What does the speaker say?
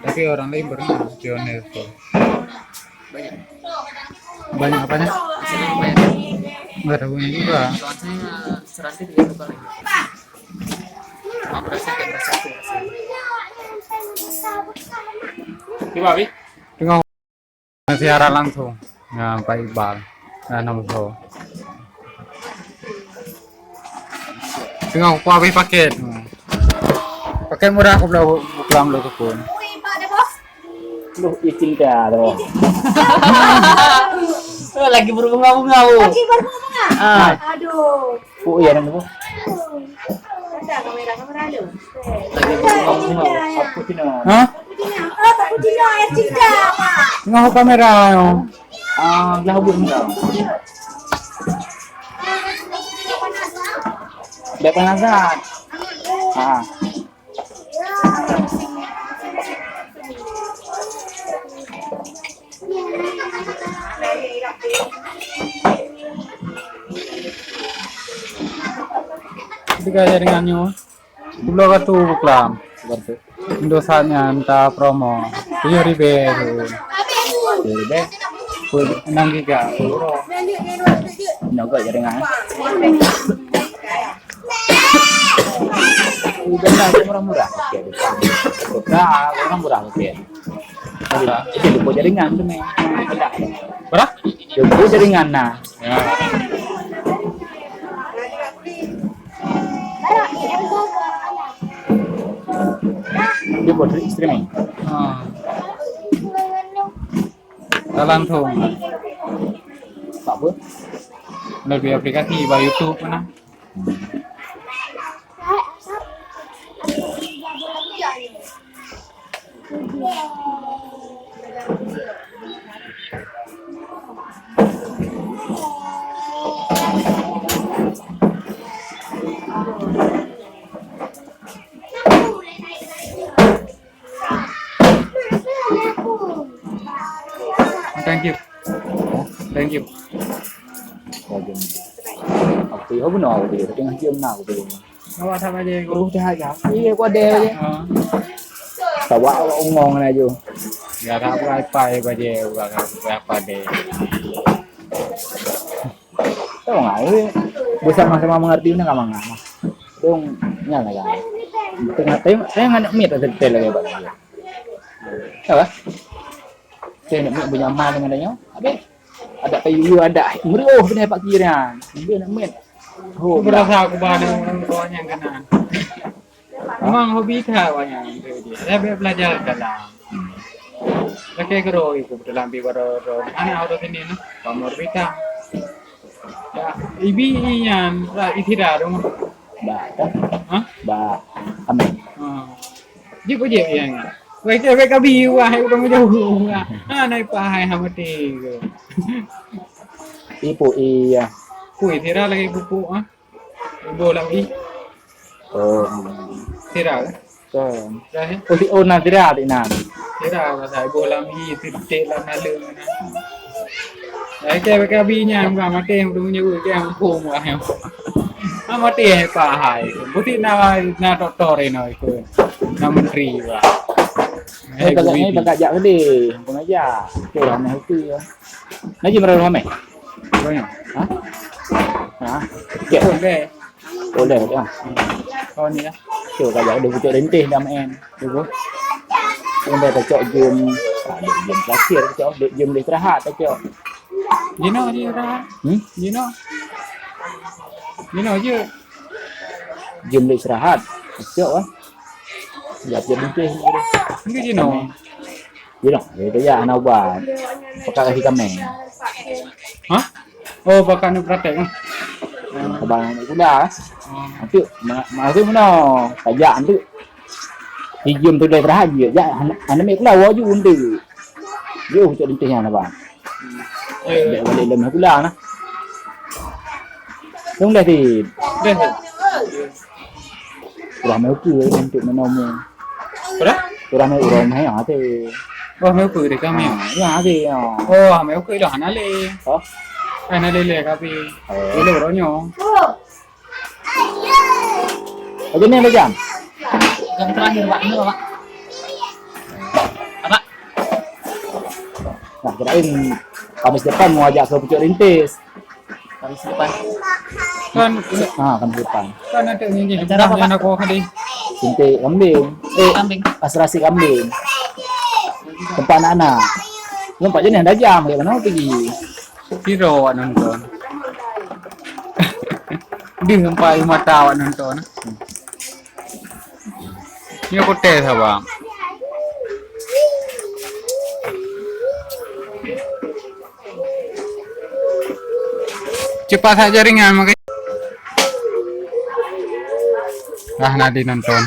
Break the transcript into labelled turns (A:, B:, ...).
A: Tapi orang lain pernah di UNESCO.
B: Banyak.
A: Banyak apanya?
B: Hasilnya banyak.
A: Nggak ada punya juga.
B: Soalnya serantai 3 kali. Mau berasa kayak berasa tuh.
A: Coba, Bi. Tengok siaran langsung. Nah, Pak Iqbal. Nah, nomor so. Tengok Pak Abi paket. Paket murah aku belum lo pun.
B: Lu cinta tuh. Lagi berbunga-bunga, Bu.
C: Lagi berbunga. Aduh.
B: Bu, iya kan, Bu?
C: Ada kamera lu.
B: Lagi berbunga-bunga. Aku cina.
A: Hah?
C: Cappuccino air cinta, Pak.
A: Tengok kamera yo.
B: Lah Bu enggak. Biar penasaran.
A: Ketika jaringannya belum kartu buklam seperti Indosatnya entah promo 7.000
B: Jadi deh,
A: 6 giga
B: nyoba jaringan. Udah murah-murah. Oke, udah murah oke. Jadi lupa jaringan tuh men.
A: berapa?
B: Lupa jaringan nah.
A: Ya.
B: Dia buat streaming.
A: Langsung
B: Tak apa?
A: lebih aplikasi by YouTube mana? Thank you. Thank you.
B: Lagi. Aku ya benar dia tengah jam nak aku belum.
A: Awak sama aja
B: Aku
A: aku.
B: dah aja. Iya aku ada je. Tahu awak ngomong aja.
A: Ya tak wifi baje apa deh.
B: Tahu enggak ini bersama-sama mengerti ni enggak mangga. Dong nyala kan. Tengah saya enggak mit ada detail lagi Pak. Apa? Saya nak punya mal dengan dia. Habis ada kayu ada meriuh benar Pak Kira. Dia nak mit.
A: Aku berasa aku bahan orang tuanya kena. Memang hobi tak banyak dia. Saya belajar dalam. Lagi kero itu dalam biwaro mana auto sini no. Pamor bita. Ya, ibi yan itira dong.
B: Ba kan?
A: Hah?
B: Ba amin.
A: Ji ko je yan. Wai ke ka biwa hai ko mo jauh. Nai pa hai hamati.
B: Ibu iya.
A: Kui tira lagi buku bola i.
B: Oh.
A: Tira.
B: Kan.
A: Dah he.
B: Oh nanti ada di nan.
A: Tira ba sai bola i titte la na le na. Ai ke ka bi nya ma mate du nyu ke am phu mo ai. Mate hai pa hai. Buti na doktor no iku. Na menteri ba.
B: Ini bagak jak gede, pun aja. Curang ni hoki ya. Nak jam berapa mai?
A: Banyak.
B: Hah? Hah? Kek
A: Boleh.
B: boleh ya.
A: Kau ni lah.
B: Cuk kajak ada pucuk rentih dah main.
A: Dulu.
B: Yang dah cok jam jam terakhir cok jam istirahat cok.
A: Jino je dah. Jino. Jino je.
B: Jam istirahat. Cok ah. Jap jam rentih.
A: Enggak Jino.
B: Jino, itu ya anak ubat. Pakai kasih kami.
A: Hah? Oh, bakal ni praktek kan?
B: Abang kuda. Nanti masuk mana? Kajak nanti. Hijau tu dah berhaji. Ya, anak mek kuda waju undu. Yo cok rentihnya nak bang. Dia balik dalam kuda nah. Tunggu dah ti.
A: Dah.
B: Kurang mau ke untuk menomong.
A: Berapa?
B: Kurang mau urang hai ah te.
A: Oh, mau pergi dekat ni.
B: Ya te ah.
A: Oh, mau pergi dah nale.
B: Oh.
A: Nale le tapi. Ele beronyo.
B: Aja ni macam.
C: Yang terakhir Pak, ini Pak.
B: Nah, kirain Kamis depan mau ajak ke Pucuk Rintis.
D: Kamis depan.
A: Kan
B: Kamis depan.
A: kan ada ini
D: Acara apa,
A: yang aku tadi.
B: Suntik kambing.
D: Kambing.
B: Kastrasi kambing. Tempat anak-anak. Lompat jenis dah jam, bagaimana mau pergi?
A: Piro awak nonton. Di sampai mata awak nonton. Ini aku tes abang. Cepat saja ringan makanya. Nah, nanti nonton.